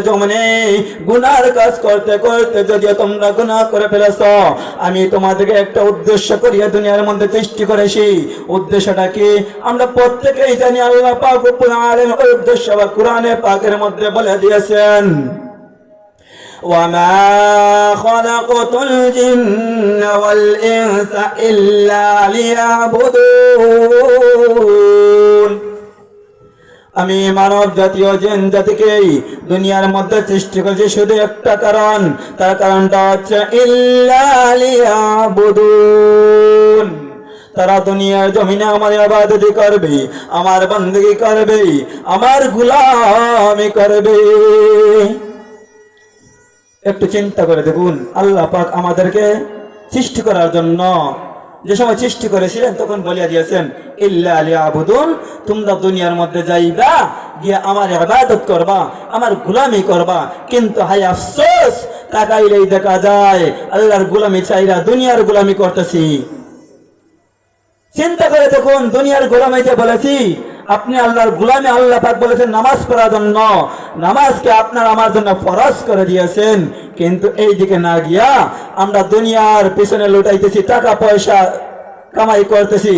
জমনে গুনার কাজ করতে করতে যদি তোমরা গুনাহ করে ফেলেছো, আমি তোমাদেরকে একটা উদ্দেশ্য করিয়া দুনিয়ার মধ্যে সৃষ্টি করেছি। উদ্দেশ্যটা কি আমরা প্রত্যেকেই জানি। আল্লাহ পাক রব্বুল আলামিন ওই উদ্দেশ্য বা কোরআনে পাকের মধ্যে বলে দিয়েছেন, ওয়ামা খালাকাতুল জিন্না ওয়াল ইনসা ইল্লা লিয়াবুদুন। আমি মানব জাতীয় জিন জাতিকেই দুনিয়ার মধ্যে সৃষ্টি করেছি শুধু একটা কারণ, তার কারণটা হচ্ছে ইল্লা লিয়াবুদুন। তারা দুনিয়ার জমিনে আমার ইবাদত করবে, আমার বندگی করবে, আমার গোলামি করবে। একটু চিন্তা করে দেখুন, আল্লাহ পাক আমাদেরকে সৃষ্টি করার জন্য যে সময় সৃষ্টি করেছিলেন তখন বলিয়া দিয়েছেন ইল্লা লিয়াবুদুন, তোমরা দুনিয়ার মধ্যে যাইবা, গিয়ে আমার ইবাদত করবা, আমার গোলামি করবা। কিন্তু হায় আফসোস, তাকাইলেই দেখা যায় আল্লাহর গোলামি চাইরা দুনিয়ার গোলামি করতেছি। চিন্তা করে দেখুন, দুনিয়ার গোলামিতে বলেছি আপনি আল্লাহর গোলামি। আল্লাহ পাক বলেছেন নামাজ পড়ার জন্য, নামাজকে আপনার আমার জন্য ফরজ করে দিয়েছেন। কিন্তু এই দিকে না গিয়া আমরা দুনিয়ার পিছনে লুটাইতেছি, টাকা পয়সা কামাই করতেছি।